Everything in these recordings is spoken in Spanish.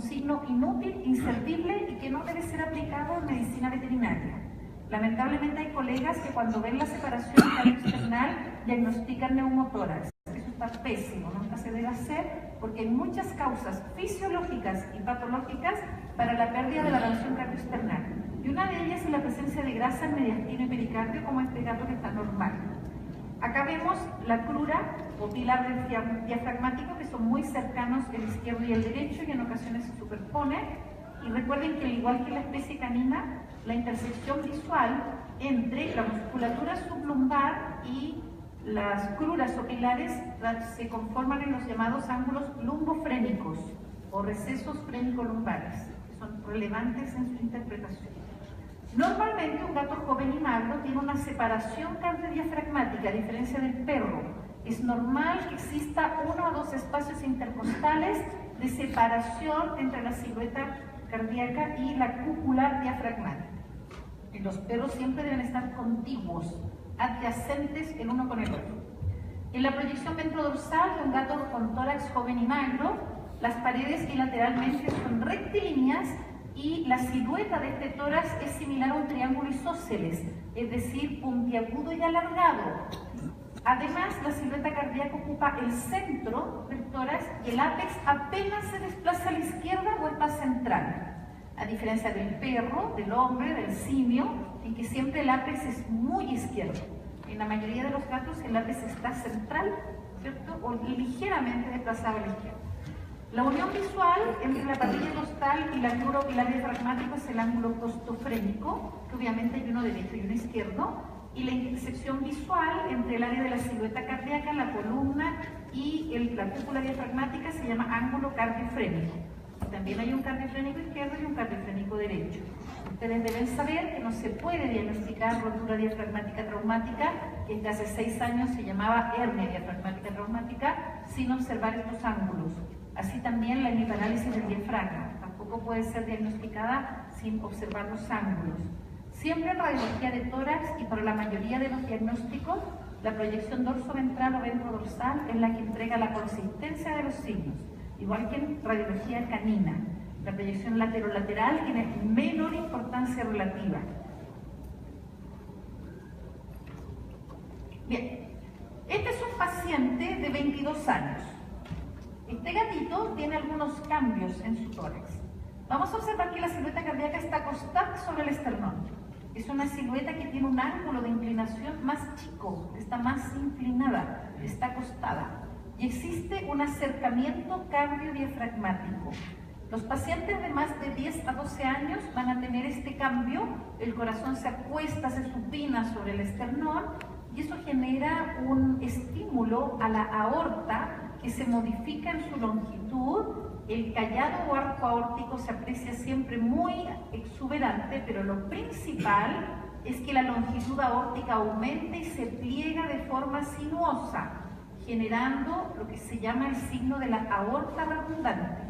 un signo inútil, inservible y que no debe ser aplicado en medicina veterinaria. Lamentablemente hay colegas que cuando ven la separación cardio-external diagnostican neumotórax. Eso está pésimo, nunca se debe hacer porque hay muchas causas fisiológicas y patológicas para la pérdida de la relación cardio-external. Y una de ellas es la presencia de grasa en mediastino y pericardio, como este gato que está normal. Acá vemos la crura o pilar diafragmático, que son muy cercanos el izquierdo y el derecho y en ocasiones se superponen. Y recuerden que al igual que la especie canina, la intersección visual entre la musculatura sublumbar y las cruras o pilares se conforman en los llamados ángulos lumbofrénicos o recesos frénico-lumbares, que son relevantes en su interpretación. Normalmente un gato joven y magro tiene una separación cardiodiafragmática, a diferencia del perro. Es normal que exista uno o dos espacios intercostales de separación entre la silueta cardíaca y la cúpula diafragmática. Y los perros siempre deben estar contiguos, adyacentes el uno con el otro. En la proyección ventrodorsal de un gato con tórax joven y magro, las paredes bilateralmente son rectilíneas y la silueta de este tórax es similar a un triángulo isósceles, es decir, puntiagudo y alargado. Además, la silueta cardíaca ocupa el centro del tórax y el ápex apenas se desplaza a la izquierda o está central. A diferencia del perro, del hombre, del simio, en que siempre el ápex es muy izquierdo. En la mayoría de los gatos el ápex está central, ¿cierto? O ligeramente desplazado a la izquierda. La unión visual entre la patilla costal y la crura o pilar diafragmático es el ángulo costofrénico, que obviamente hay uno derecho y uno izquierdo, y la intersección visual entre el área de la silueta cardíaca, la columna y la cúpula diafragmática se llama ángulo cardiofrénico. También hay un cardiofrénico izquierdo y un cardiofrénico derecho. Ustedes deben saber que no se puede diagnosticar rotura diafragmática traumática, que desde hace 6 años se llamaba hernia diafragmática traumática, sin observar estos ángulos. Así también la hemiparálisis del diafragma tampoco puede ser diagnosticada sin observar los ángulos. Siempre en radiología de tórax y para la mayoría de los diagnósticos, la proyección dorsoventral o ventrodorsal es la que entrega la consistencia de los signos, igual que en radiología canina. La proyección laterolateral tiene menor importancia relativa. Bien, este es un paciente de 22 años. Este gatito tiene algunos cambios en su tórax. Vamos a observar que la silueta cardíaca está acostada sobre el esternón. Es una silueta que tiene un ángulo de inclinación más chico, está más inclinada, está acostada. Y existe un acercamiento cardiodiafragmático. Los pacientes de más de 10 a 12 años van a tener este cambio, el corazón se acuesta, se supina sobre el esternón y eso genera un estímulo a la aorta que se modifica en su longitud. El callado o arco aórtico se aprecia siempre muy exuberante, pero lo principal es que la longitud aórtica aumenta y se pliega de forma sinuosa, generando lo que se llama el signo de la aorta redundante.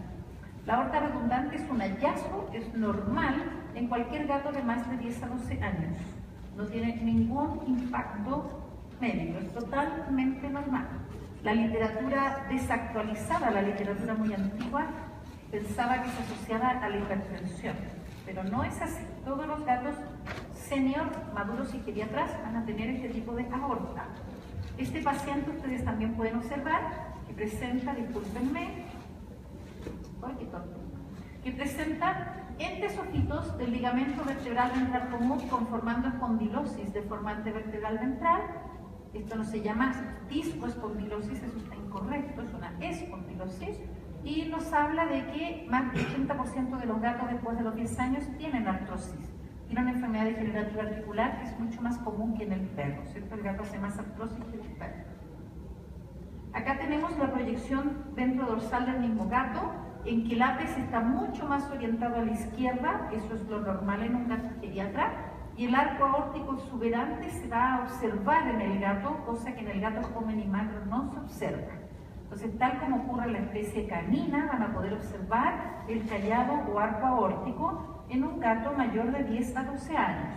La aorta redundante es un hallazgo, es normal en cualquier gato de más de 10 a 12 años. No tiene ningún impacto médico, es totalmente normal. La literatura desactualizada, la literatura muy antigua, pensaba que se asociaba a la hipertensión, pero no es así. Todos los gatos senior, maduros y geriatras van a tener este tipo de aorta. Este paciente ustedes también pueden observar que presenta, discúlpenme, que presenta entes ojitos del ligamento vertebral ventral común conformando espondilosis deformante vertebral ventral. Esto no se llama discoespondilosis, eso está incorrecto, es una espondilosis. Y nos habla de que más del 80% de los gatos después de los 10 años tienen artrosis. Tiene una enfermedad degenerativa articular que es mucho más común que en el perro, ¿cierto? El gato hace más artrosis que el perro. Acá tenemos la proyección ventrodorsal del mismo gato, en que el ápex está mucho más orientado a la izquierda, eso es lo normal en un gato geriatra, y el arco aórtico exuberante se va a observar en el gato, cosa que en el gato joven y magro no se observa. Entonces, tal como ocurre en la especie canina, van a poder observar el callado o arco aórtico en un gato mayor de 10 a 12 años.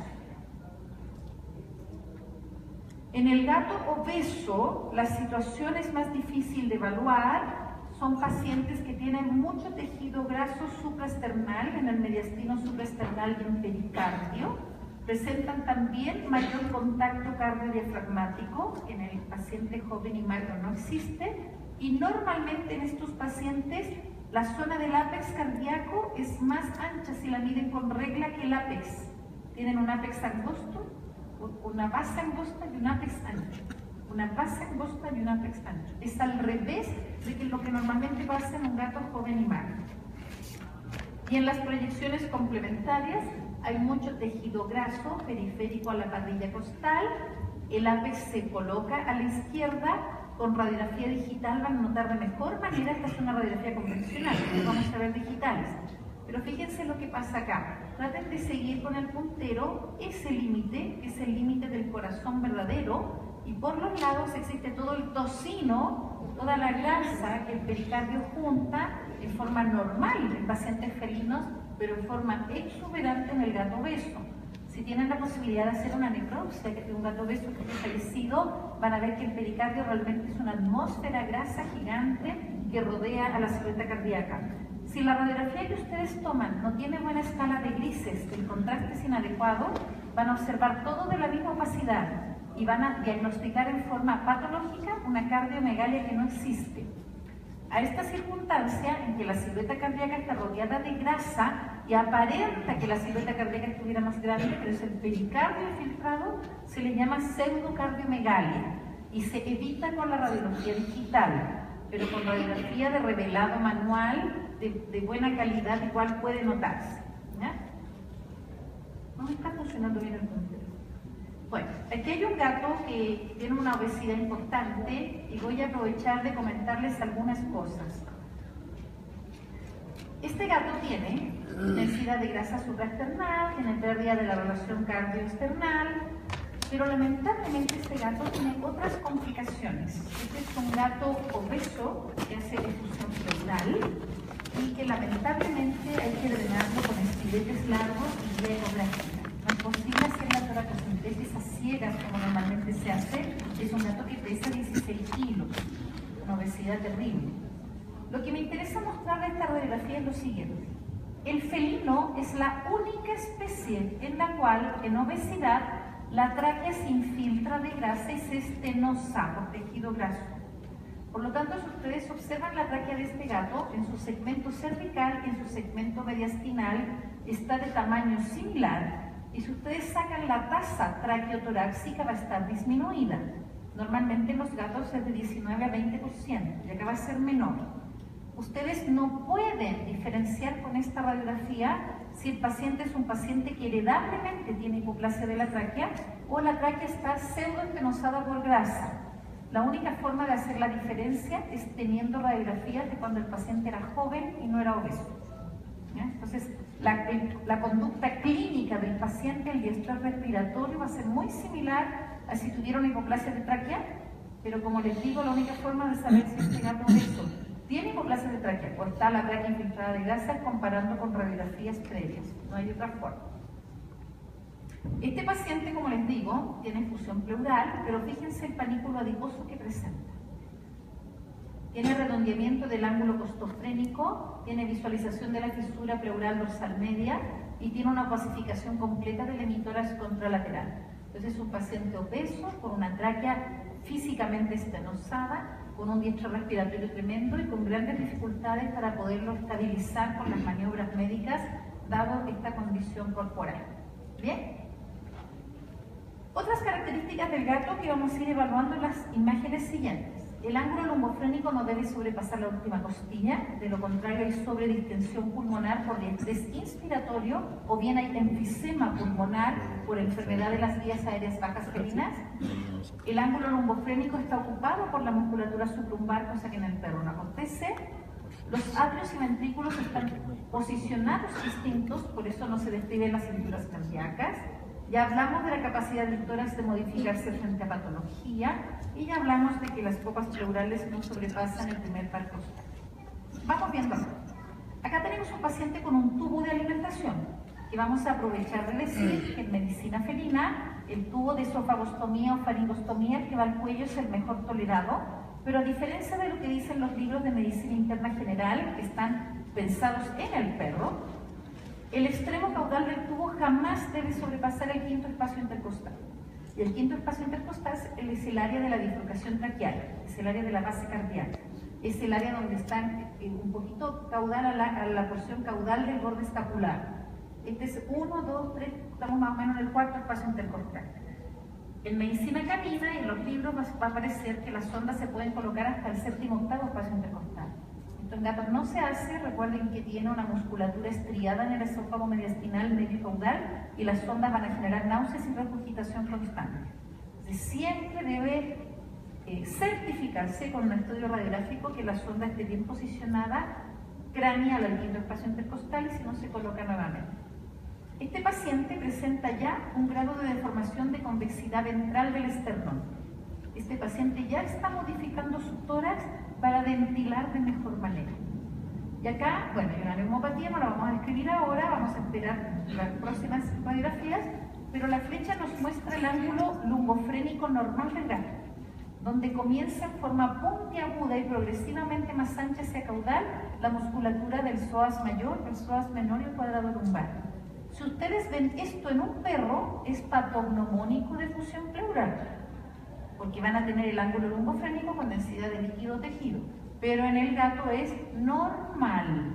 En el gato obeso, la situación es más difícil de evaluar, son pacientes que tienen mucho tejido graso supraesternal, en el mediastino supraesternal y en pericardio. Presentan también mayor contacto cardiodiafragmático, en el paciente joven y magro no existe, y normalmente en estos pacientes la zona del ápex cardíaco es más ancha si la miden con regla que el ápex. Tienen un ápex angosto, una base angosta y un ápex ancho. Una base angosta y un ápex ancho. Es al revés de lo que normalmente pasa en un gato joven y magro. Y en las proyecciones complementarias hay mucho tejido graso periférico a la parrilla costal. El ápex se coloca a la izquierda. Con radiografía digital van a notar de mejor manera. Esta es una radiografía convencional, vamos a ver digitales. Pero fíjense lo que pasa acá. Traten de seguir con el puntero ese límite, que es el límite del corazón verdadero, y por los lados existe todo el tocino, toda la grasa que el pericardio junta en forma normal en pacientes felinos, pero en forma exuberante en el gato obeso. Si tienen la posibilidad de hacer una necropsia de un gato obeso que esté fallecido, van a ver que el pericardio realmente es una atmósfera grasa gigante que rodea a la silueta cardíaca. Si la radiografía que ustedes toman no tiene buena escala de grises, el contraste es inadecuado, van a observar todo de la misma opacidad y van a diagnosticar en forma patológica una cardiomegalia que no existe. A esta circunstancia en que la silueta cardíaca está rodeada de grasa y aparenta que la silueta cardíaca estuviera más grande, pero es el pericardio infiltrado, se le llama pseudocardiomegalia y se evita con la radiografía digital, pero con radiografía de revelado manual de buena calidad igual puede notarse. ¿Ya? No está funcionando bien el puntero. Bueno, aquí hay un gato que tiene una obesidad importante y voy a aprovechar de comentarles algunas cosas. Este gato tiene densidad de grasa supraesternal, tiene pérdida de la relación cardioesternal, pero lamentablemente este gato tiene otras complicaciones. Este es un gato obeso que hace difusión pleural y que lamentablemente hay que drenarlo con estiletes largos y vía ecográfica. No es posible hacer la toracocentesis a ciegas como normalmente se hace. Es un gato que pesa 16 kilos, una obesidad terrible. Lo que me interesa mostrar de esta radiografía es lo siguiente. El felino es la única especie en la cual, en obesidad, la tráquea se infiltra de grasa y se estenosa por tejido graso. Por lo tanto, si ustedes observan la tráquea de este gato, en su segmento cervical y en su segmento mediastinal está de tamaño similar. Y si ustedes sacan la tasa traqueotorácica va a estar disminuida. Normalmente en los gatos es de 19 a 20% y acá va a ser menor. Ustedes no pueden diferenciar con esta radiografía si el paciente es un paciente que heredablemente tiene hipoplasia de la tráquea o la tráquea está pseudoestenosada por grasa. La única forma de hacer la diferencia es teniendo radiografías de cuando el paciente era joven y no era obeso. ¿Ya? Entonces, la conducta clínica del paciente, el diestrés respiratorio, va a ser muy similar a si tuviera una hipoplasia de tráquea, pero como les digo, la única forma de saber si este gato obeso tiene hipoplasia de tráquea o está la tráquea infiltrada de grasa es comparando con radiografías previas, no hay otra forma. Este paciente, como les digo, tiene fusión pleural, pero fíjense el panículo adiposo que presenta. Tiene redondeamiento del ángulo costofrénico, tiene visualización de la fisura pleural dorsal media y tiene una opacificación completa del hemitórax contralateral. Entonces es un paciente obeso con una tráquea físicamente estenosada, con un diestro respiratorio tremendo y con grandes dificultades para poderlo estabilizar con las maniobras médicas, dado esta condición corporal. ¿Bien? Otras características del gato que vamos a ir evaluando en las imágenes siguientes. El ángulo lumbofrénico no debe sobrepasar la última costilla, de lo contrario hay sobredistensión pulmonar por estrés inspiratorio o bien hay enfisema pulmonar por enfermedad de las vías aéreas bajas felinas. El ángulo lumbofrénico está ocupado por la musculatura sublumbar, cosa que en el perro no acontece. Los atrios y ventrículos están posicionados distintos, por eso no se describen las cinturas cardíacas. Ya hablamos de la capacidad del tórax de modificarse frente a patología y ya hablamos de que las copas pleurales no sobrepasan el primer par costal. Vamos viendo acá. Acá tenemos un paciente con un tubo de alimentación que vamos a aprovechar de decir que en medicina felina el tubo de esofagostomía o faringostomía, el que va al cuello, es el mejor tolerado Pero a diferencia de lo que dicen los libros de medicina interna general, que están pensados en el perro, el extremo caudal del tubo jamás debe sobrepasar el quinto espacio intercostal. Y el quinto espacio intercostal es el área de la bifurcación traqueal, es el área de la base cardíaca, es el área donde están un poquito caudal a la porción caudal del borde escapular. Este es 1, 2, 3, estamos más o menos en el cuarto espacio intercostal. En medicina canina y en los libros va a aparecer que las sondas se pueden colocar hasta el séptimo, octavo espacio intercostal. Esto en gatos no se hace, recuerden que tiene una musculatura estriada en el esófago mediastinal medio y caudal y las sondas van a generar náuseas y regurgitación constante. Entonces, siempre debe certificarse con un estudio radiográfico que la sonda esté bien posicionada craneal al quinto espacio intercostal y si no se coloca nuevamente. Este paciente presenta ya un grado de deformación de convexidad ventral del esternón. Este paciente ya está modificando su tórax para ventilar de mejor manera. Y acá, bueno, hay una neumopatía, no la vamos a escribir ahora, vamos a esperar las próximas radiografías, pero la flecha nos muestra el ángulo lumbofrénico normal del gato, donde comienza en forma puntiaguda y progresivamente más ancha hacia caudal la musculatura del psoas mayor, el psoas menor y el cuadrado lumbar. Si ustedes ven esto en un perro, es patognomónico de fusión pleural, porque van a tener el ángulo lumbofrénico con densidad de líquido tejido, pero en el gato es normal.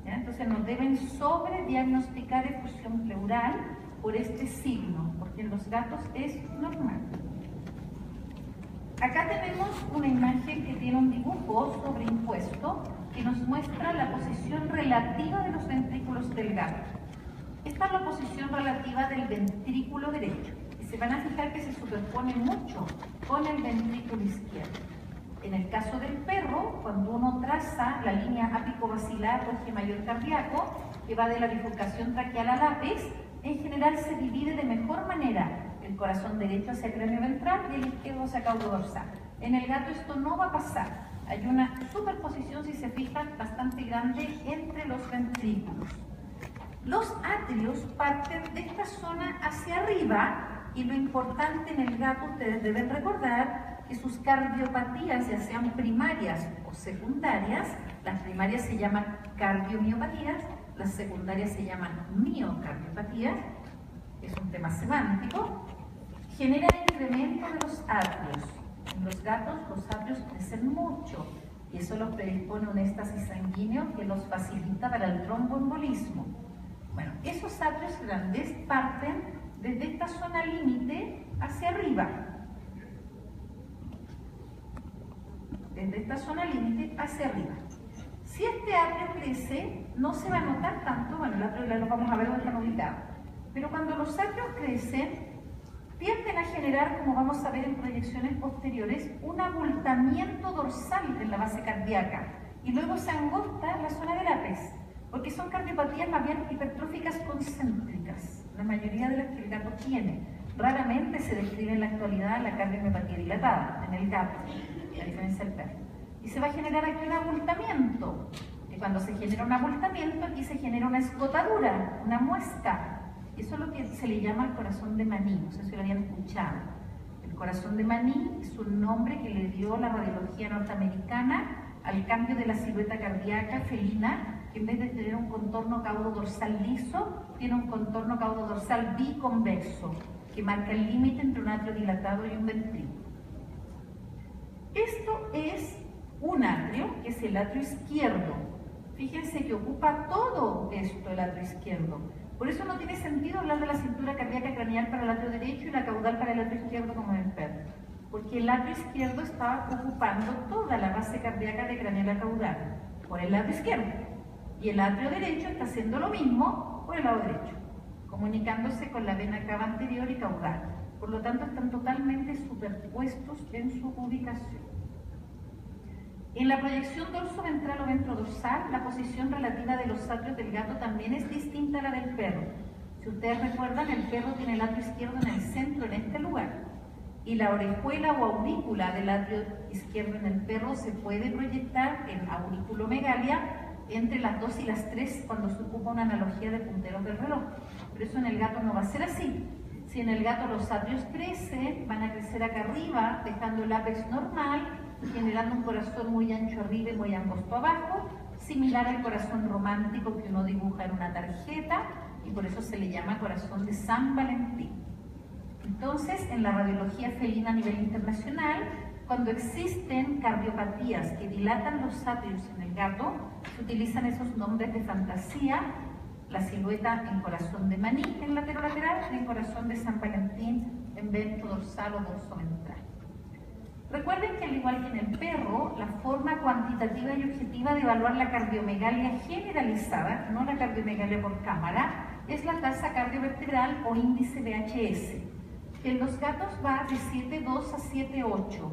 ¿Ya? Entonces nos deben sobrediagnosticar efusión pleural por este signo, porque en los gatos es normal. Acá tenemos una imagen que tiene un dibujo sobreimpuesto que nos muestra la posición relativa de los ventrículos del gato. Esta es la posición relativa del ventrículo derecho y se van a fijar que se superpone mucho con el ventrículo izquierdo. En el caso del perro, cuando uno traza la línea ápico-basilar o eje mayor cardíaco, que va de la bifurcación traqueal al ápex, en general se divide de mejor manera el corazón derecho hacia cráneo ventral y el izquierdo hacia caudo dorsal. En el gato esto no va a pasar. Hay una superposición, si se fijan, bastante grande entre los ventrículos. Los atrios parten de esta zona hacia arriba y lo importante en el gato, ustedes deben recordar que sus cardiopatías, ya sean primarias o secundarias, las primarias se llaman cardiomiopatías, las secundarias se llaman miocardiopatías, es un tema semántico, generan incremento de los atrios. En los gatos los atrios crecen mucho y eso los predispone a un éxtasis sanguíneo que los facilita para el tromboembolismo. Bueno, esos atrios grandes parten desde esta zona límite hacia arriba. Desde esta zona límite hacia arriba. Si este atrio crece, no se va a notar tanto, bueno, el atrio lo vamos a ver dónde está ubicado, pero cuando los atrios crecen, tienden a generar, como vamos a ver en proyecciones posteriores, un abultamiento dorsal en la base cardíaca y luego se angosta en la zona del ápex, porque son cardiopatías más bien hipertróficas concéntricas, la mayoría de las que el gato tiene. Raramente se describe en la actualidad la cardiomiopatía dilatada en el gato, a diferencia del perro. Y se va a generar aquí un abultamiento. Y cuando se genera un abultamiento, aquí se genera una escotadura, una muesca. Eso es lo que se le llama el corazón de maní, no sé si lo habían escuchado. El corazón de maní es un nombre que le dio la radiología norteamericana al cambio de la silueta cardíaca felina, que en vez de tener un contorno caudo dorsal liso, tiene un contorno caudo dorsal biconvexo, que marca el límite entre un atrio dilatado y un ventrículo. Esto es un atrio, que es el atrio izquierdo. Fíjense que ocupa todo esto el atrio izquierdo. Por eso no tiene sentido hablar de la cintura cardíaca craneal para el atrio derecho y la caudal para el atrio izquierdo como en el perro, porque el atrio izquierdo está ocupando toda la base cardíaca de craneal a caudal por el lado izquierdo, y el atrio derecho está haciendo lo mismo por el lado derecho, comunicándose con la vena cava anterior y caudal. Por lo tanto, están totalmente superpuestos en su ubicación. En la proyección dorso-ventral o ventrodorsal, la posición relativa de los atrios del gato también es distinta a la del perro. Si ustedes recuerdan, el perro tiene el atrio izquierdo en el centro, en este lugar, y la orejuela o aurícula del atrio izquierdo en el perro se puede proyectar en auriculomegalia entre las 2 y las 3 cuando se ocupa una analogía de punteros del reloj. Pero eso en el gato no va a ser así. Si en el gato los atrios crecen, van a crecer acá arriba, dejando el ápex normal, generando un corazón muy ancho arriba y muy angosto abajo, similar al corazón romántico que uno dibuja en una tarjeta, y por eso se le llama corazón de San Valentín. Entonces, en la radiología felina a nivel internacional, cuando existen cardiopatías que dilatan los atrios en el gato, se utilizan esos nombres de fantasía, la silueta en corazón de maní en lateral y en corazón de San Valentín en ventro dorsal o dorso ventral. Recuerden que al igual que en el perro, la forma cuantitativa y objetiva de evaluar la cardiomegalia generalizada, no la cardiomegalia por cámara, es la tasa cardiovertebral o índice VHS, que en los gatos va de 7,2 a 7,8.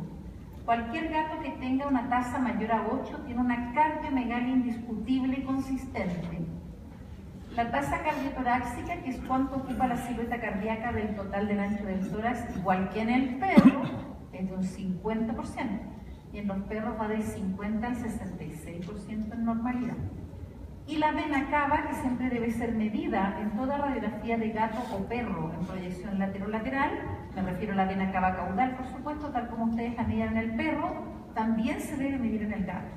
Cualquier gato que tenga una tasa mayor a 8 tiene una cardiomegalia indiscutible y consistente. La tasa cardiotorácica, que es cuánto ocupa la silueta cardíaca del total del ancho del tórax, igual que en el perro, es de un 50%. Y en los perros va del 50 al 66% en normalidad. Y la vena cava, que siempre debe ser medida en toda radiografía de gato o perro en proyección lateral, me refiero a la vena cava caudal, por supuesto, tal como ustedes la miden en el perro, también se debe medir en el gato.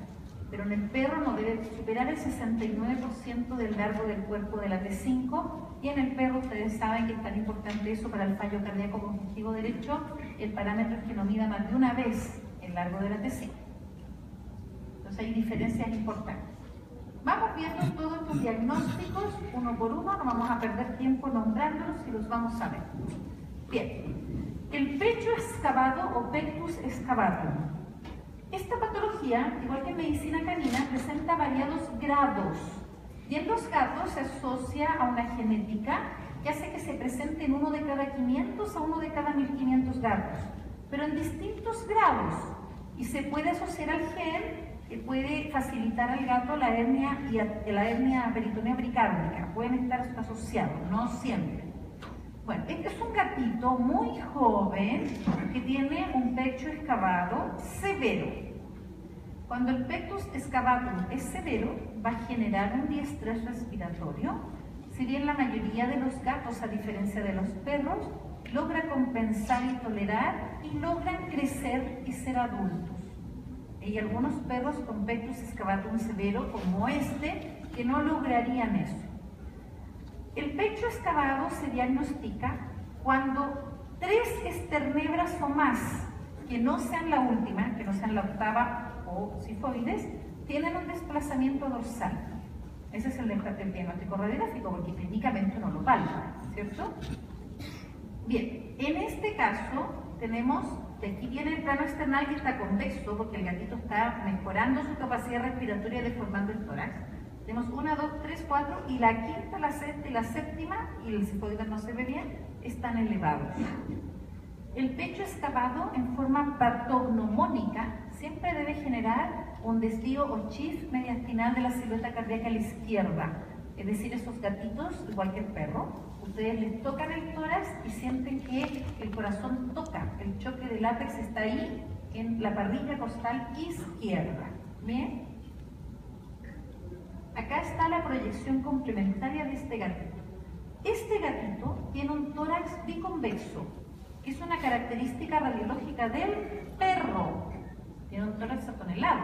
Pero en el perro no debe superar el 69% del largo del cuerpo de la T5, y en el perro ustedes saben que es tan importante eso para el fallo cardíaco congestivo derecho, el parámetro es que no mida más de una vez el largo de la T5. Entonces hay diferencias importantes. Vamos viendo todos estos diagnósticos uno por uno, no vamos a perder tiempo nombrándolos y los vamos a ver. Bien, el pecho excavado o pectus excavatum. Esta patología, igual que en medicina canina, presenta variados grados y en los gatos se asocia a una genética que hace que se presente en uno de cada 500 a uno de cada 1500 gatos, pero en distintos grados, y se puede asociar al gen que puede facilitar al gato la hernia y la hernia peritonea bricárdica. Pueden estar asociados, no siempre. Bueno, este es un gatito muy joven que tiene un pecho excavado severo. Cuando el pectus excavatum es severo, va a generar un diestrés respiratorio, si bien la mayoría de los gatos, a diferencia de los perros, logra compensar y tolerar y logran crecer y ser adultos. Hay algunos perros con pectus excavatum severo, como este, que no lograrían eso. El pecho excavado se diagnostica cuando 3 esternebras o más, que no sean la última, que no sean la octava o sifoides, tienen un desplazamiento dorsal. Ese es el diagnóstico radiográfico, porque clínicamente no lo palpa, ¿cierto? Bien, en este caso tenemos, de aquí viene el plano external que está convexo, porque el gatito está mejorando su capacidad respiratoria y deformando el tórax. Tenemos 1, 2, 3, 4, y la quinta, la sexta y la séptima, y el sifoide no se ve bien, están elevados. El pecho excavado en forma patognomónica siempre debe generar un desvío o chif mediastinal de la silueta cardíaca a la izquierda. Es decir, esos gatitos, igual que el perro, ustedes les tocan el tórax y sienten que el corazón toca, el choque del ápex está ahí en la parrilla costal izquierda. ¿Bien? Acá está la proyección complementaria de este gatito. Este gatito tiene un tórax biconvexo, que es una característica radiológica del perro. Tiene un tórax atonelado,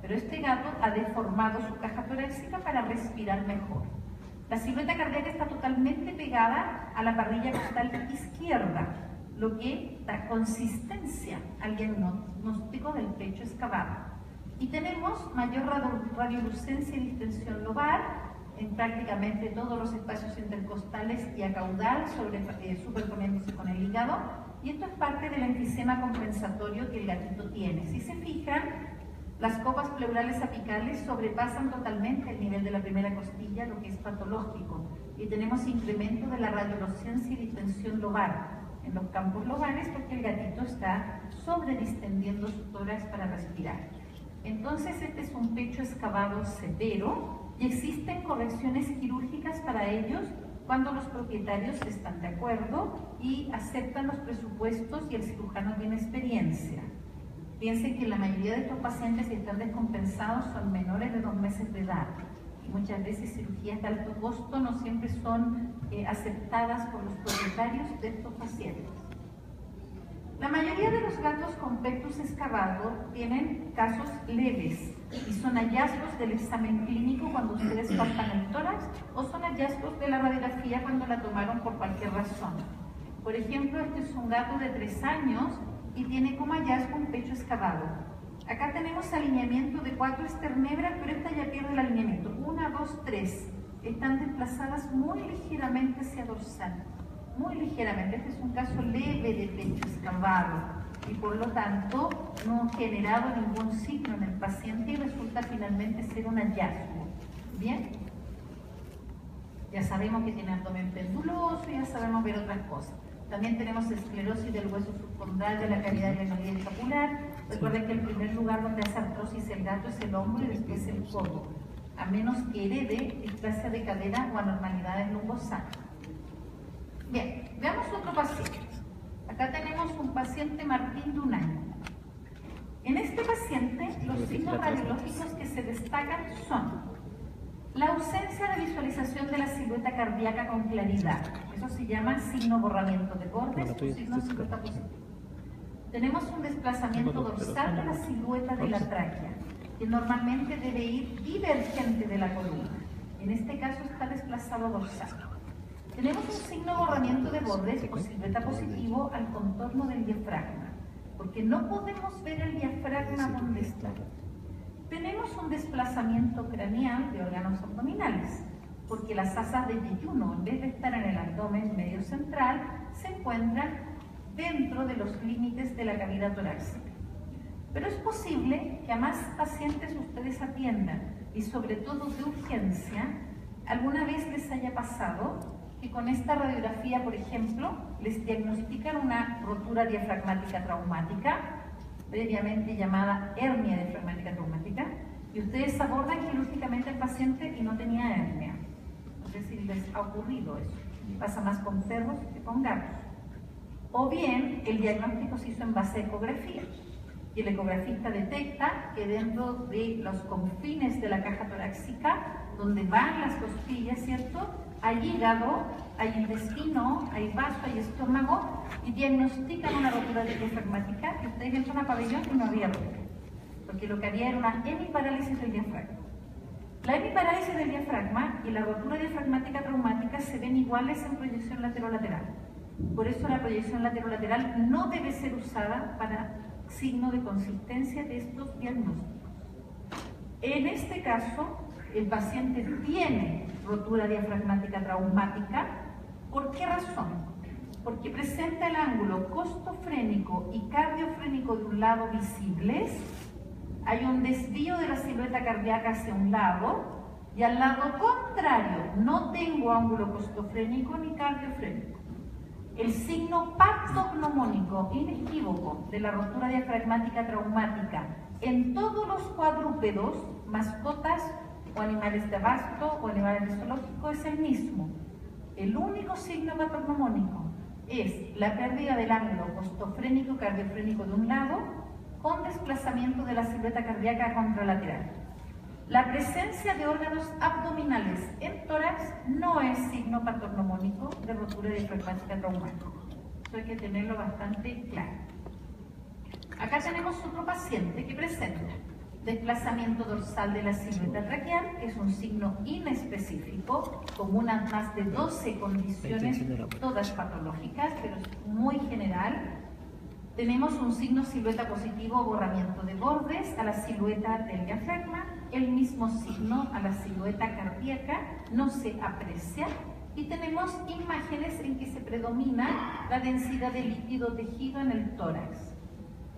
pero este gato ha deformado su caja torácica para respirar mejor. La silueta cardíaca está totalmente pegada a la parrilla costal izquierda, lo que da consistencia al diagnóstico del pecho excavado. Y tenemos mayor radiolucencia y distensión lobar en prácticamente todos los espacios intercostales y a caudal, superponiéndose con el hígado, y esto es parte del enfisema compensatorio que el gatito tiene. Si se fijan, las copas pleurales apicales sobrepasan totalmente el nivel de la primera costilla, lo que es patológico, y tenemos incremento de la radiolucencia y distensión lobar en los campos lobares porque el gatito está sobredistendiendo su tórax para respirar. Entonces este es un pecho excavado severo y existen correcciones quirúrgicas para ellos cuando los propietarios están de acuerdo y aceptan los presupuestos y el cirujano tiene experiencia. Piensen que la mayoría de estos pacientes que están descompensados son menores de 2 meses de edad y muchas veces cirugías de alto costo no siempre son aceptadas por los propietarios de estos pacientes. La mayoría de los gatos con pectus excavado tienen casos leves y son hallazgos del examen clínico cuando ustedes palpan el tórax o son hallazgos de la radiografía cuando la tomaron por cualquier razón. Por ejemplo, este es un gato de 3 años y tiene como hallazgo un pecho excavado. Acá tenemos alineamiento de 4 esternebras, pero esta ya pierde el alineamiento. 1, 2, 3. Están desplazadas muy ligeramente hacia dorsal. Muy ligeramente. Este es un caso leve de pecho excavado y por lo tanto no ha generado ningún signo en el paciente y resulta finalmente ser un hallazgo. ¿Bien? Ya sabemos que tiene abdomen penduloso, ya sabemos ver otras cosas. También tenemos esclerosis del hueso subcondral de la cavidad glenoidea escapular. Recuerden que el primer lugar donde hace artrosis el gato es el hombro y después el codo, a menos que herede displasia de cadera o anormalidades lumbosales. Bien, veamos otro paciente. Acá tenemos un paciente Martín de 1 año. En este paciente, los signos radiológicos que se destacan son la ausencia de visualización de la silueta cardíaca con claridad. Eso se llama signo borramiento de bordes o signo silueta positivo. Tenemos un desplazamiento dorsal de la silueta de la tráquea, que normalmente debe ir divergente de la columna. En este caso está desplazado dorsal. Tenemos un signo borramiento de bordes o silueta positivo al contorno del diafragma, porque no podemos ver el diafragma donde está. Tenemos un desplazamiento craneal de órganos abdominales, porque las asas de yeyuno, en vez de estar en el abdomen medio central, se encuentran dentro de los límites de la cavidad torácica. Pero es posible que a más pacientes ustedes atiendan, y sobre todo de urgencia, alguna vez les haya pasado que con esta radiografía, por ejemplo, les diagnostican una rotura diafragmática traumática, previamente llamada hernia diafragmática traumática, y ustedes abordan quirúrgicamente al paciente y no tenía hernia. No sé si les ha ocurrido eso. Pasa más con perros que con gatos. O bien, el diagnóstico se hizo en base a ecografía, y el ecografista detecta que dentro de los confines de la caja torácica, donde van las costillas, ¿cierto?, hay hígado, hay intestino, hay vaso, hay estómago, y diagnostican una rotura diafragmática, y ustedes entran a pabellón y no había rotura, porque lo que había era una hemiparálisis del diafragma. La hemiparálisis del diafragma y la rotura diafragmática traumática se ven iguales en proyección laterolateral. Por eso la proyección laterolateral no debe ser usada para signo de consistencia de estos diagnósticos. En este caso, el paciente tiene rotura diafragmática traumática. ¿Por qué razón? Porque presenta el ángulo costofrénico y cardiofrénico de un lado visibles, hay un desvío de la silueta cardíaca hacia un lado, y al lado contrario no tengo ángulo costofrénico ni cardiofrénico. El signo patognomónico inequívoco de la rotura diafragmática traumática en todos los cuadrúpedos, mascotas o animales de abasto o animales de zoológico, es el mismo. El único signo patognomónico es la pérdida del ángulo costofrénico cardiofrénico de un lado con desplazamiento de la silueta cardíaca contralateral. La presencia de órganos abdominales en tórax no es signo patognomónico de rotura diafragmática traumática. Eso hay que tenerlo bastante claro. Acá tenemos otro paciente que presenta desplazamiento dorsal de la silueta traqueal, que es un signo inespecífico, con unas más de 12 condiciones, todas patológicas, pero es muy general. Tenemos un signo silueta positivo, borramiento de bordes a la silueta del diafragma, el mismo signo a la silueta cardíaca, no se aprecia, y tenemos imágenes en que se predomina la densidad de líquido tejido en el tórax.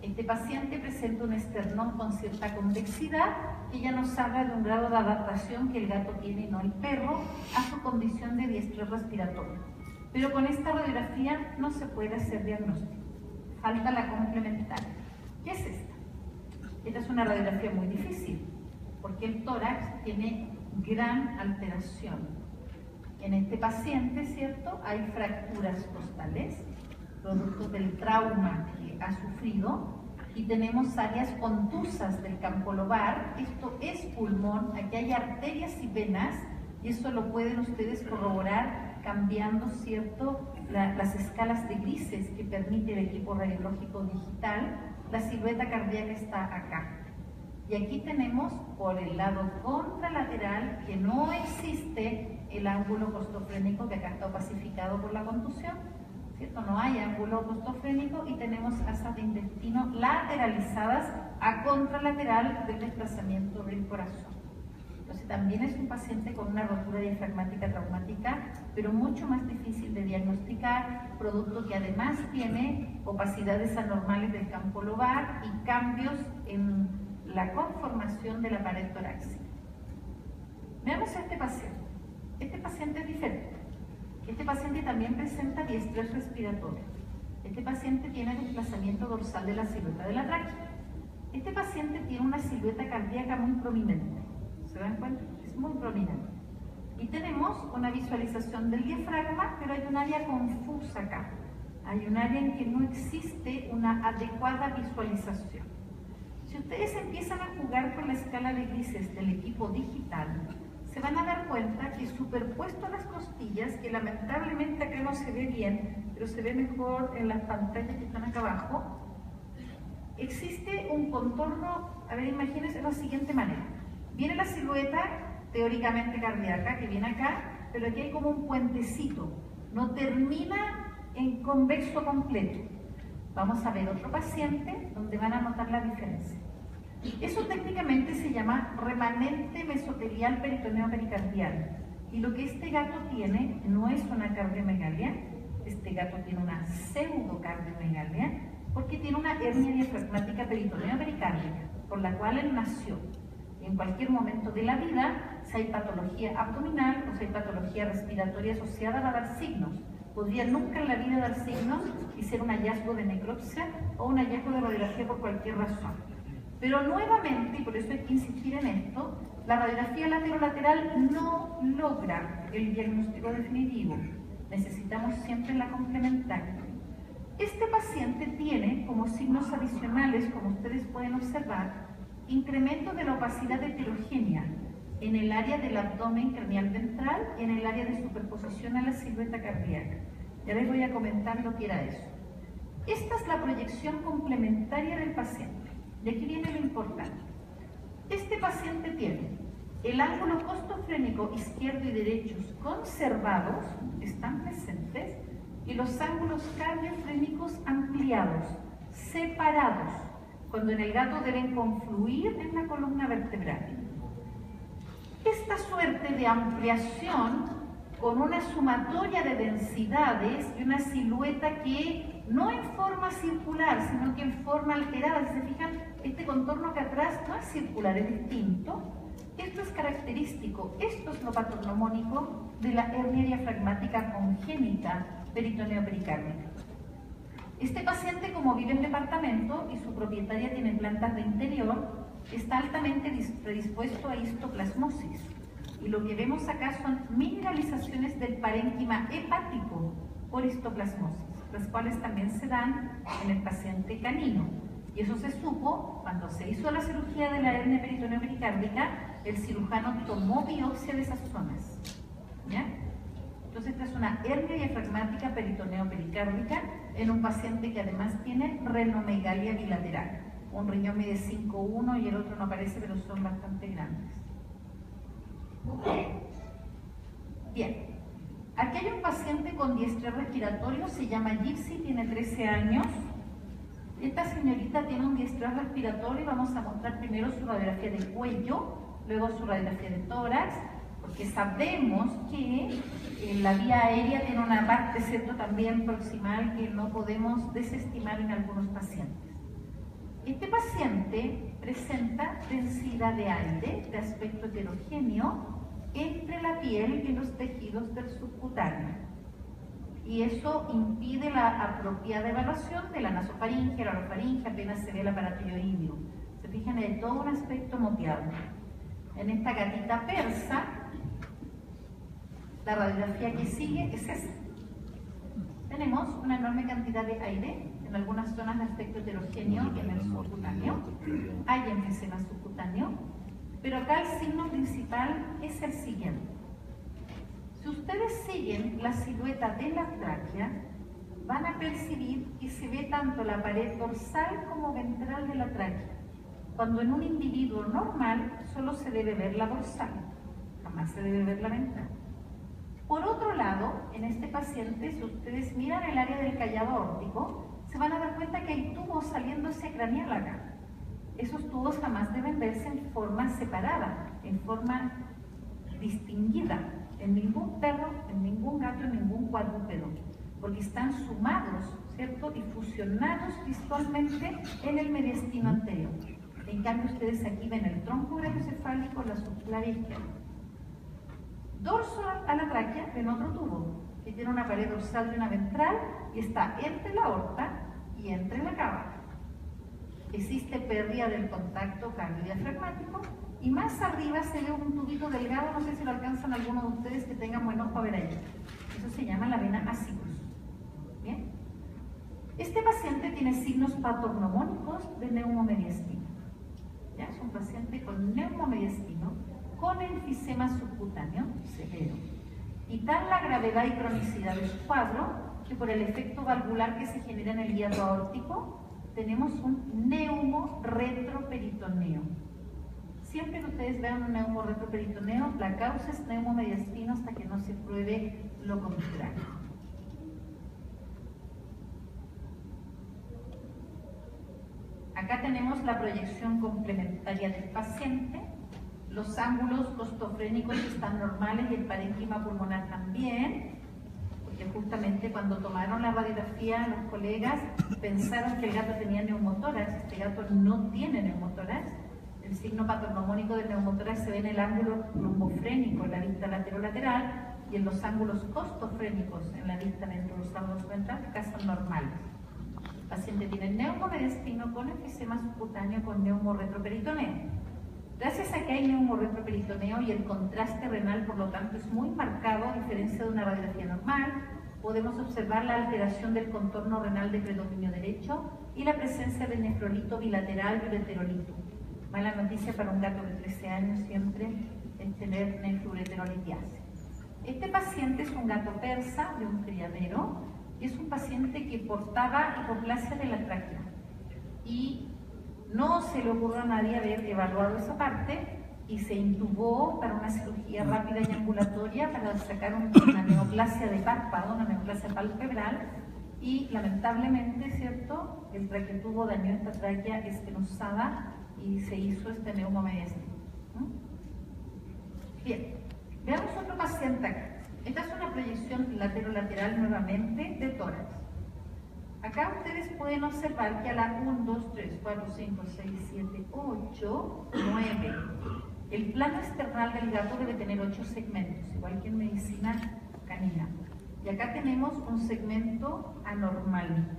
Este paciente presenta un esternón con cierta convexidad, que ya nos habla de un grado de adaptación que el gato tiene, no el perro, a su condición de diestrés respiratorio. Pero con esta radiografía no se puede hacer diagnóstico. Falta la complementaria. ¿Qué es esta? Esta es una radiografía muy difícil, porque el tórax tiene gran alteración. En este paciente, ¿cierto?, hay fracturas costales, producto del trauma que ha sufrido, y tenemos áreas contusas del campo lobar. Esto es pulmón, aquí hay arterias y venas, y eso lo pueden ustedes corroborar cambiando, ¿cierto?, las escalas de grises que permite el equipo radiológico digital. La silueta cardíaca está acá. Y aquí tenemos por el lado contralateral que no existe el ángulo costofrénico que acá está opacificado por la contusión, ¿cierto? No hay ángulo costofrénico y tenemos asas de intestino lateralizadas a contralateral del desplazamiento del corazón. Entonces también es un paciente con una rotura diafragmática traumática, pero mucho más difícil de diagnosticar, producto que además tiene opacidades anormales del campo lobar y cambios en la conformación de la pared torácica. Veamos a este paciente. Este paciente es diferente. Este paciente también presenta diestrés respiratorio. Este paciente tiene desplazamiento dorsal de la silueta de la tráquea. Este paciente tiene una silueta cardíaca muy prominente. ¿Se dan cuenta? Es muy prominente. Y tenemos una visualización del diafragma, pero hay un área confusa acá. Hay un área en que no existe una adecuada visualización. Si ustedes empiezan a jugar con la escala de grises del equipo digital, se van a dar cuenta que superpuesto a las costillas, que lamentablemente acá no se ve bien, pero se ve mejor en las pantallas que están acá abajo, existe un contorno. A ver, imagínense de la siguiente manera. Viene la silueta teóricamente cardíaca, que viene acá, pero aquí hay como un puentecito, no termina en convexo completo. Vamos a ver otro paciente donde van a notar la diferencia. Eso técnicamente se llama remanente mesotelial peritoneo pericardial. Y lo que este gato tiene no es una cardiomegalia, este gato tiene una pseudocardiomegalia, porque tiene una hernia diafragmática peritoneo pericárdica, por la cual él nació. Y en cualquier momento de la vida, si hay patología abdominal o si hay patología respiratoria asociada, va a dar signos. Podría nunca en la vida dar signos y ser un hallazgo de necropsia o un hallazgo de radiografía por cualquier razón. Pero nuevamente, y por eso hay que insistir en esto, la radiografía laterolateral no logra el diagnóstico definitivo. Necesitamos siempre la complementaria. Este paciente tiene como signos adicionales, como ustedes pueden observar, incremento de la opacidad heterogénea en el área del abdomen craneal ventral y en el área de superposición a la silueta cardíaca. Ya les voy a comentar lo que era eso. Esta es la proyección complementaria del paciente. Y aquí viene lo importante. Este paciente tiene el ángulo costofrénico izquierdo y derechos conservados, están presentes, y los ángulos cardiofrénicos ampliados, separados, cuando en el gato deben confluir en la columna vertebral. Esta suerte de ampliación con una sumatoria de densidades y una silueta que no en forma circular, sino que en forma alterada. Si se fijan, este contorno acá atrás no es circular, es distinto. Esto es característico, esto es lo patognomónico de la hernia diafragmática congénita peritoneo pericárdica. Este paciente, como vive en departamento y su propietaria tiene plantas de interior, está altamente predispuesto a histoplasmosis. Y lo que vemos acá son mineralizaciones del parénquima hepático por histoplasmosis, las cuales también se dan en el paciente canino. Y eso se supo cuando se hizo la cirugía de la hernia peritoneo pericárdica, el cirujano tomó biopsia de esas zonas. ¿Ya? Entonces esta es una hernia diafragmática peritoneo pericárdica en un paciente que además tiene renomegalia bilateral. Un riñón mide 5,1 y el otro no aparece, pero son bastante grandes. Bien, aquí hay un paciente con diestrés respiratorio, se llama Gypsy, tiene 13 años. Esta señorita tiene un diestrés respiratorio y vamos a mostrar primero su radiografía de cuello, luego su radiografía de tórax, porque sabemos que la vía aérea tiene una parte, ¿cierto?, también proximal que no podemos desestimar en algunos pacientes. Este paciente presenta densidad de aire de aspecto heterogéneo entre la piel y los tejidos del subcutáneo. Y eso impide la apropiada evaluación de la nasofaringe, la orofaringe, apenas se ve el aparato ioideo. Se fijan, hay todo un aspecto moteado. En esta gatita persa, la radiografía que sigue es esa. Tenemos una enorme cantidad de aire en algunas zonas de aspecto heterogéneo en el subcutáneo. Hay enfisema subcutáneo, pero acá el signo principal es el siguiente. Si ustedes ustedes siguen la silueta de la tráquea, van a percibir que se ve tanto la pared dorsal como ventral de la tráquea, cuando en un individuo normal solo se debe ver la dorsal, jamás se debe ver la ventral. Por otro lado, en este paciente, si ustedes miran el área del callado aórtico, se van a dar cuenta que hay tubos saliendo hacia craneal acá. Esos tubos jamás deben verse en forma separada, en forma distinguida, en ningún perro, en ningún gato, en ningún cuadrúpedo, porque están sumados, ¿cierto? Y fusionados visualmente en el mediastino anterior. En cambio, ustedes aquí ven el tronco brachiocefálico, la subclavia izquierda. Dorso a la tráquea ven otro tubo, que tiene una pared dorsal y una ventral, y está entre la aorta y entre la cava. Existe pérdida del contacto cardiodiafragmático, y más arriba se ve un tubito delgado, no sé si lo alcanzan algunos de ustedes que tengan buen ojo a ver ahí. Eso se llama la vena ascicus. ¿Bien? Este paciente tiene signos patognomónicos de neumomediastino. ¿Ya? Es un paciente con neumomediastino, con enfisema subcutáneo severo. Y tal la gravedad y cronicidad de su cuadro, que por el efecto valvular que se genera en el hiato aórtico, tenemos un neumorretroperitoneo. Siempre que ustedes vean un neumorretroperitoneo, la causa es neumomediastino hasta que no se pruebe lo contrario. Acá tenemos la proyección complementaria del paciente. Los ángulos costofrénicos están normales y el parénquima pulmonar también, porque justamente cuando tomaron la radiografía los colegas pensaron que el gato tenía neumotórax. Este gato no tiene neumotórax. El signo patognomónico del neumotórax se ve en el ángulo lumbofrénico, en la vista lateral, y en los ángulos costofrénicos, en la vista ventrosauros-ventral, que son normales. El paciente tiene neumomediastino con enfisema subcutáneo con neumorretroperitoneo. Gracias a que hay neumorretroperitoneo y el contraste renal, por lo tanto, es muy marcado a diferencia de una radiografía normal, podemos observar la alteración del contorno renal de predominio derecho y la presencia de nefrolito bilateral y ureterolito. Mala noticia para un gato de 13 años siempre es tener nefroureterolitiasis. Este paciente es un gato persa de un criadero y es un paciente que portaba hipoplasia de la tráquea. Y no se le ocurrió a nadie haber evaluado esa parte y se intubó para una cirugía rápida y ambulatoria para sacar una neoplasia de párpado, una neoplasia palpebral, y lamentablemente, ¿cierto?, el traqueotubo dañó esta tráquea estenosada y se hizo este neumomediastino. Bien, veamos otro paciente acá. Esta es una proyección lateral nuevamente de tórax. Acá ustedes pueden observar que a la 1, 2, 3, 4, 5, 6, 7, 8, 9, el plano external del gato debe tener 8 segmentos, igual que en medicina canina. Y acá tenemos un segmento anormal.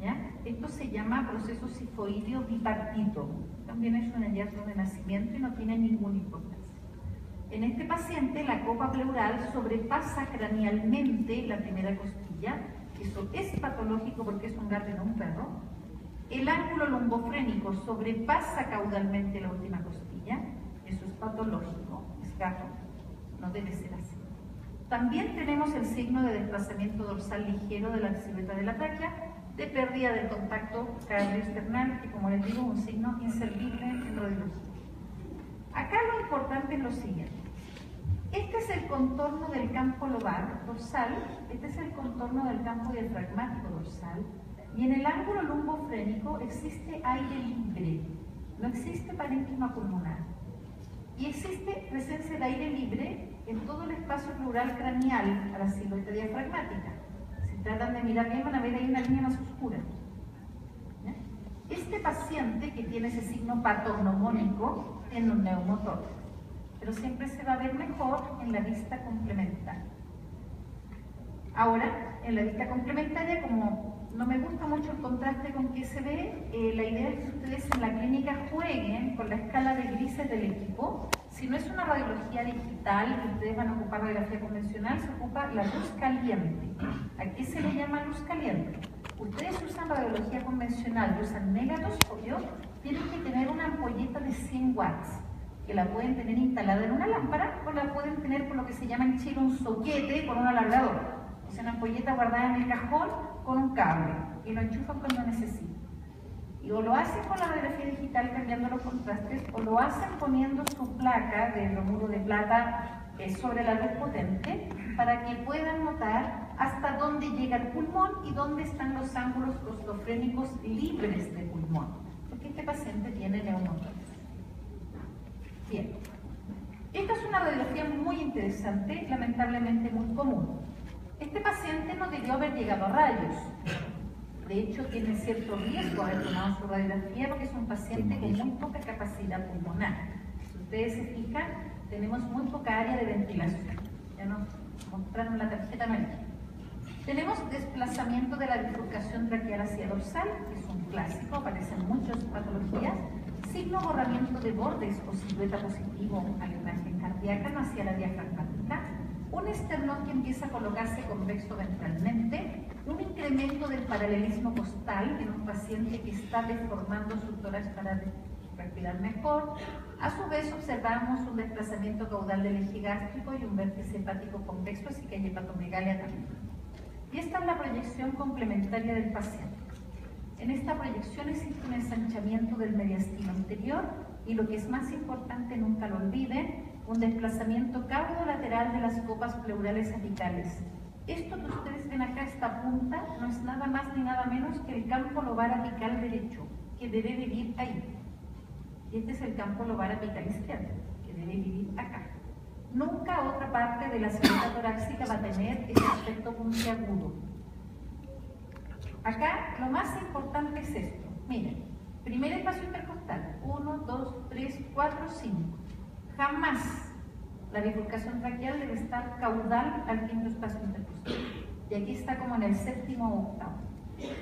¿Ya? Esto se llama proceso sifoideo bipartito. También es un hallazgo de nacimiento y no tiene ninguna importancia. En este paciente la copa pleural sobrepasa cranealmente la primera costilla. Eso es patológico porque es un gato y no un perro. El ángulo lumbofrénico sobrepasa caudalmente la última costilla. Eso es patológico, es gato, no debe ser así. También tenemos el signo de desplazamiento dorsal ligero de la silueta de la tráquea, de pérdida del contacto cardioesternal, que como les digo, es un signo inservible en radiología. Acá lo importante es lo siguiente. Este es el contorno del campo lobar dorsal, este es el contorno del campo diafragmático dorsal, y en el ángulo lumbofrénico existe aire libre, no existe parénquima pulmonar. Y existe presencia de aire libre en todo el espacio pleural craneal a la silueta diafragmática. Si tratan de mirar bien van a ver ahí una línea más oscura. Este paciente que tiene ese signo patognomónico tiene un neumotórax, pero siempre se va a ver mejor en la vista complementaria. Ahora, en la vista complementaria, como no me gusta mucho el contraste con que se ve, la idea es que ustedes en la clínica jueguen con la escala de grises del equipo. Si no es una radiología digital que ustedes van a ocupar radiografía convencional, se ocupa la luz caliente. ¿A qué se le llama luz caliente? Ustedes usan radiología convencional y usan negatoscopio, tienen que tener una ampolleta de 100 watts. que la pueden tener instalada en una lámpara o la pueden tener con lo que se llama en Chile un soquete con un alargador. O sea, una ampolleta guardada en el cajón con un cable y lo enchufan cuando necesitan. Y o lo hacen con la radiografía digital cambiando los contrastes o lo hacen poniendo su placa de bromuro de plata sobre la luz potente para que puedan notar hasta dónde llega el pulmón y dónde están los ángulos claustrofrénicos libres de pulmón, porque este paciente tiene neumotórax. Bien, esta es una radiografía muy interesante, lamentablemente muy común. Este paciente no debió haber llegado a rayos. De hecho, tiene cierto riesgo de haber tomado su radiografía porque es un paciente con muy poca capacidad pulmonar. Si ustedes se fijan, tenemos muy poca área de ventilación. Ya nos mostraron la tarjeta amarilla. Tenemos desplazamiento de la bifurcación traqueal hacia dorsal, que es un clásico, aparece en muchas patologías. Signo borramiento de bordes o silueta positivo a la imagen cardíaca, no hacia la diafragmática. Un esternón que empieza a colocarse convexo ventralmente, un incremento del paralelismo costal en un paciente que está deformando su tórax para respirar mejor. A su vez observamos un desplazamiento caudal del eje gástrico y un vértice hepático convexo, así que hay hepatomegalia también. Y esta es la proyección complementaria del paciente. En esta proyección existe un ensanchamiento del mediastino anterior y lo que es más importante, nunca lo olviden, un desplazamiento caudolateral de las copas pleurales apicales. Esto que ustedes ven acá, esta punta, no es nada más ni nada menos que el campo lobar apical derecho, que debe vivir ahí. Y este es el campo lobar apical izquierdo, que debe vivir acá. Nunca otra parte de la silueta torácica va a tener ese aspecto puntiagudo. Acá lo más importante es esto. Miren, primer espacio intercostal, 1, 2, 3, 4, 5. Jamás la bifurcación traqueal debe estar caudal al quinto espacio intercostal. Y aquí está como en el séptimo o octavo.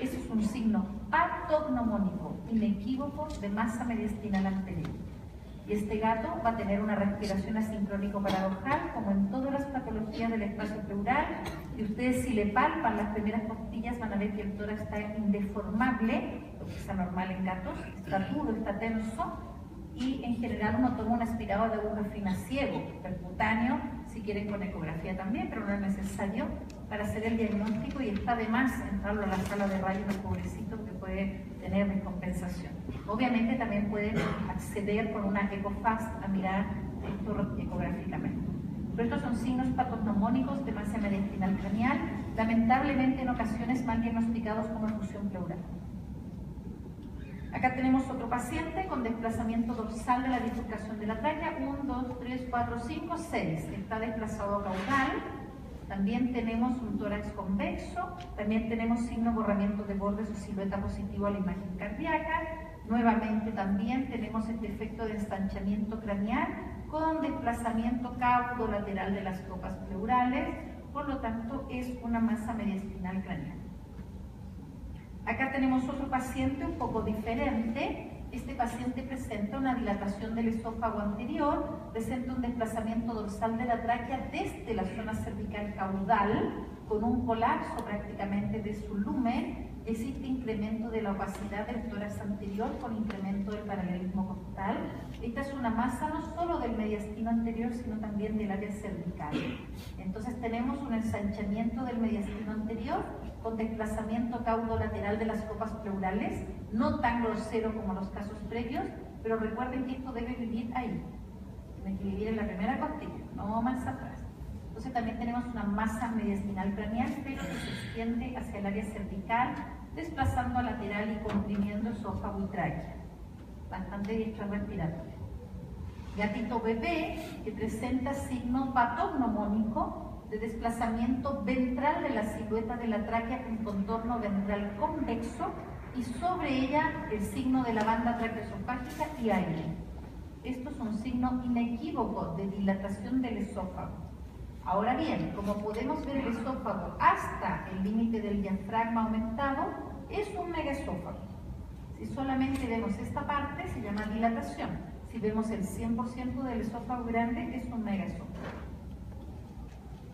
Eso es un signo patognomónico, inequívoco de masa mediastinal anterior. Y este gato va a tener una respiración asincrónico-paradojal, como en todas las patologías del espacio pleural. Y ustedes, si le palpan las primeras costillas, van a ver que el tórax está indeformable, lo que es anormal en gatos, está duro, está tenso. Y en general uno toma un aspirado de aguja fina ciego, percutáneo, si quieren con ecografía también, pero no es necesario para hacer el diagnóstico y está de más entrarlo a la sala de rayos del pobrecito que puede tener descompensación. Obviamente también pueden acceder con una EcoFast a mirar esto ecográficamente. Pero estos son signos patognomónicos de masa mediastinal craneal, lamentablemente en ocasiones mal diagnosticados como efusión pleural. Acá tenemos otro paciente con desplazamiento dorsal de la bifurcación de la tráquea, 1, 2, 3, 4, 5, 6. Está desplazado caudal. También tenemos un tórax convexo, también tenemos signo borramiento de bordes o silueta positivo a la imagen cardíaca. Nuevamente también tenemos este efecto de ensanchamiento craneal con desplazamiento caudolateral de las copas pleurales, por lo tanto es una masa mediastinal craneal. Acá tenemos otro paciente un poco diferente. Este paciente presenta una dilatación del esófago anterior, presenta un desplazamiento dorsal de la tráquea desde la zona cervical caudal, con un colapso prácticamente de su lumen. Existe incremento de la opacidad del tórax anterior con incremento del paralelismo costal. Esta es una masa no solo del mediastino anterior, sino también del área cervical. Entonces tenemos un ensanchamiento del mediastino anterior con desplazamiento caudolateral de las copas pleurales, no tan grosero como los casos previos, pero recuerden que esto debe vivir ahí. Tiene que vivir en la primera costilla, no más atrás. Entonces también tenemos una masa mediastinal craneal, pero que se extiende hacia el área cervical, desplazando a lateral y comprimiendo esófago y tráquea. Bastante distracción respiratoria. Gatito bebé, que presenta signo patognomónico de desplazamiento ventral de la silueta de la tráquea con contorno ventral convexo y sobre ella el signo de la banda traqueoesofágica y aire. Esto es un signo inequívoco de dilatación del esófago. Ahora bien, como podemos ver el esófago hasta el límite del diafragma aumentado, es un megaesófago. Si solamente vemos esta parte, se llama dilatación. Si vemos el 100% del esófago grande, es un megaesófago.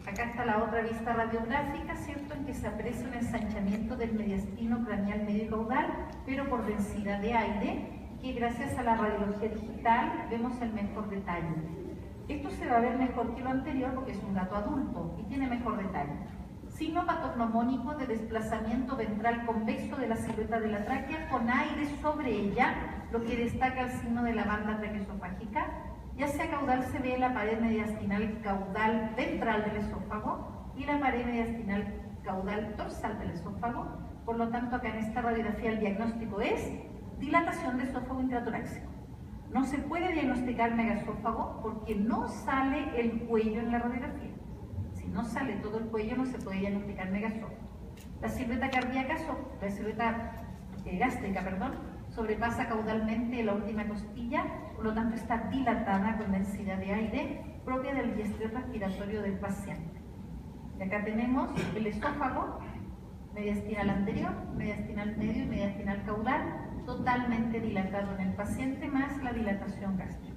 Acá está la otra vista radiográfica, ¿cierto?, en que se aprecia un ensanchamiento del mediastino craneal medio caudal, pero por densidad de aire, que gracias a la radiología digital vemos el mejor detalle. Esto se va a ver mejor que lo anterior porque es un gato adulto y tiene mejor detalle. Signo patognomónico de desplazamiento ventral convexo de la silueta de la tráquea con aire sobre ella, lo que destaca el signo de la banda traqueosofágica. Ya sea caudal se ve la pared mediastinal caudal ventral del esófago y la pared mediastinal caudal dorsal del esófago. Por lo tanto, acá en esta radiografía el diagnóstico es dilatación de esófago intratorácico. No se puede diagnosticar megaesófago porque no sale el cuello en la radiografía. Si no sale todo el cuello, no se puede diagnosticar megaesófago. La silueta cardíaca, la silueta gástrica, sobrepasa caudalmente la última costilla, por lo tanto está dilatada con densidad de aire propia del diestrés respiratorio del paciente. Y acá tenemos el esófago, mediastinal anterior, mediastinal medio y mediastinal caudal, totalmente dilatado en el paciente, más la dilatación gástrica.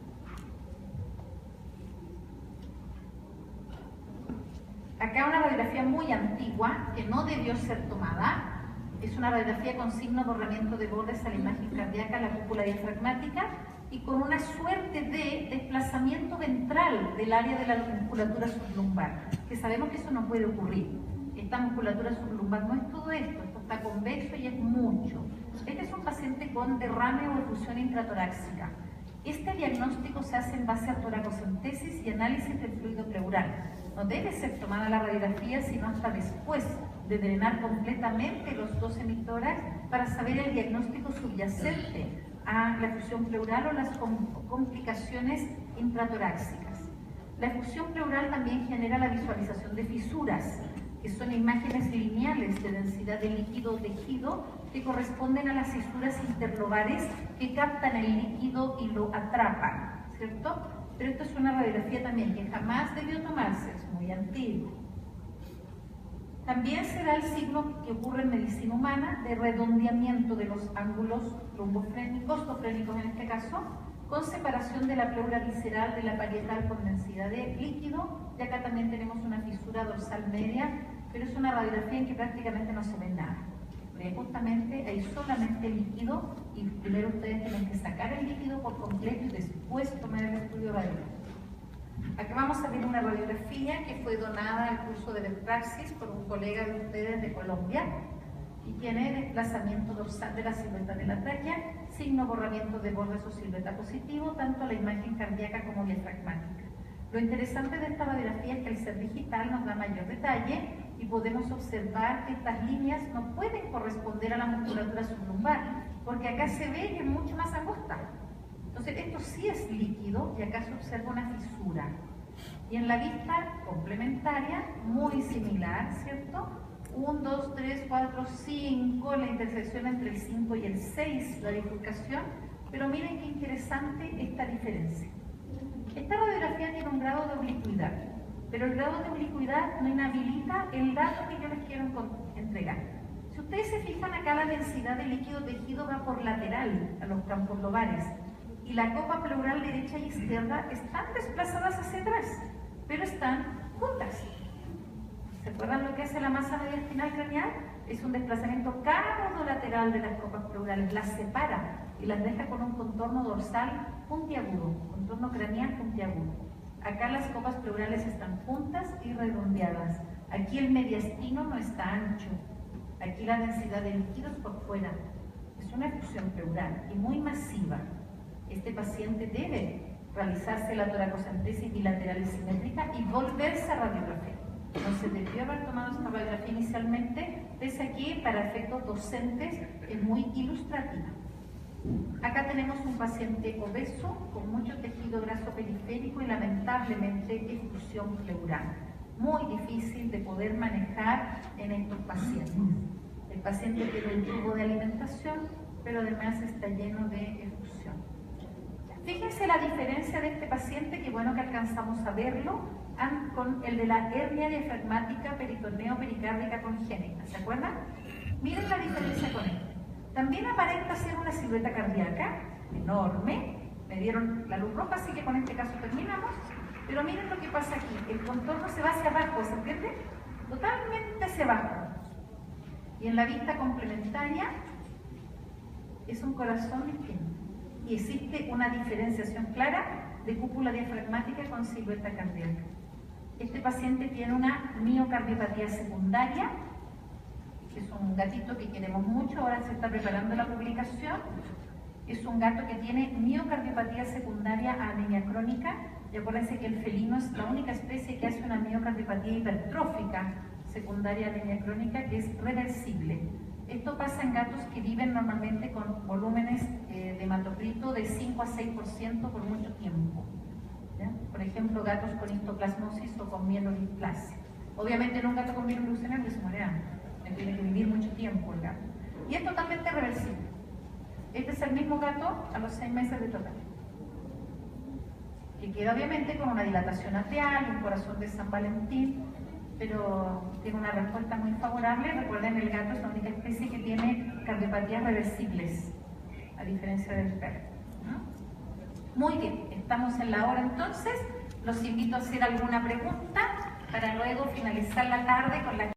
Acá una radiografía muy antigua que no debió ser tomada. Es una radiografía con signo de borramiento de bordes a la imagen cardíaca, la cúpula diafragmática y con una suerte de desplazamiento ventral del área de la musculatura sublumbar, que sabemos que eso no puede ocurrir. Esta musculatura sublumbar no es todo esto, esto está convexo y es mucho. Este es un paciente con derrame o efusión intratorácica. Este diagnóstico se hace en base a toracocentesis y análisis del fluido pleural. No debe ser tomada la radiografía sino hasta después de drenar completamente los dos hemitórax para saber el diagnóstico subyacente a la efusión pleural o las complicaciones intratorácicas. La efusión pleural también genera la visualización de fisuras, que son imágenes lineales de densidad de líquido o tejido que corresponden a las fisuras interlobares que captan el líquido y lo atrapan, ¿cierto? Pero esto es una radiografía también que jamás debió tomarse, es muy antiguo. También se da el signo que ocurre en medicina humana de redondeamiento de los ángulos trombofrénicos, costofrénicos en este caso, con separación de la pleura visceral de la parietal con densidad de líquido, y acá también tenemos una fisura dorsal media, pero es una radiografía en que prácticamente no se ve nada. Porque justamente hay solamente líquido y primero ustedes tienen que sacar el líquido por completo y después tomar el estudio radiológico. Acá vamos a ver una radiografía que fue donada al curso de Belpraxis por un colega de ustedes de Colombia y tiene desplazamiento dorsal de la silueta de la tráquea, signo borramiento de bordes o silueta positivo, tanto la imagen cardíaca como diafragmática. Lo interesante de esta radiografía es que al ser digital nos da mayor detalle y podemos observar que estas líneas no pueden corresponder a la musculatura sublumbar, porque acá se ve que es mucho más angosta. Entonces esto sí es líquido y acá se observa una fisura. Y en la vista complementaria, muy similar, ¿cierto? 1, 2, 3, 4, 5, la intersección entre el 5 y el 6, la bifurcación, pero miren qué interesante esta diferencia. Esta radiografía tiene un grado de oblicuidad, pero el grado de oblicuidad no inhabilita el dato que yo les quiero entregar. Si ustedes se fijan acá, la densidad de líquido tejido va por lateral a los campos lobares y la copa pleural derecha y izquierda están desplazadas hacia atrás, pero están juntas. ¿Se acuerdan lo que hace la masa mediastinal craneal? Es un desplazamiento lateral de las copas pleurales, las separa y las deja con un contorno dorsal puntiagudo, contorno craneal puntiagudo. Acá las copas pleurales están juntas y redondeadas. Aquí el mediastino no está ancho. Aquí la densidad de líquidos por fuera. Es una efusión pleural y muy masiva. Este paciente debe realizarse la toracocentesis bilateral y simétrica y volverse a radiografía. No se debió haber tomado esta radiografía inicialmente, pese a que para efectos docentes es muy ilustrativa. Acá tenemos un paciente obeso con mucho tejido graso periférico y lamentablemente efusión pleural. Muy difícil de poder manejar en estos pacientes. El paciente tiene un tubo de alimentación, pero además está lleno de efusión. Fíjense la diferencia de este paciente, que bueno que alcanzamos a verlo, con el de la hernia diafragmática peritoneo-pericárdica congénita. ¿Se acuerdan? Miren la diferencia con este. También aparenta ser una silueta cardíaca enorme. Me dieron la luz roja, así que con este caso terminamos. Pero miren lo que pasa aquí. El contorno se va hacia abajo, ¿se entiende? Totalmente hacia abajo. Y en la vista complementaria es un corazón distinto. y existe una diferenciación clara de cúpula diafragmática con silueta cardíaca. Este paciente tiene una miocardiopatía secundaria, que es un gatito que queremos mucho, ahora se está preparando la publicación. Es un gato que tiene miocardiopatía secundaria a anemia crónica, y acuérdense que el felino es la única especie que hace una miocardiopatía hipertrófica secundaria a anemia crónica, que es reversible. Esto pasa en gatos que viven normalmente con volúmenes de hematocrito de 5 a 6% por mucho tiempo. ¿Ya? Por ejemplo, gatos con histoplasmosis o con mielodisplasia. Obviamente en un gato con virus leucemia se muere antes, tiene que vivir mucho tiempo el gato. Y es totalmente reversible. Este es el mismo gato a los 6 meses de total, que queda obviamente con una dilatación arterial, un corazón de San Valentín, pero tiene una respuesta muy favorable. Recuerden, el gato es la única especie que tiene cardiopatías reversibles, a diferencia del perro, ¿no? Muy bien, estamos en la hora entonces. Los invito a hacer alguna pregunta para luego finalizar la tarde con la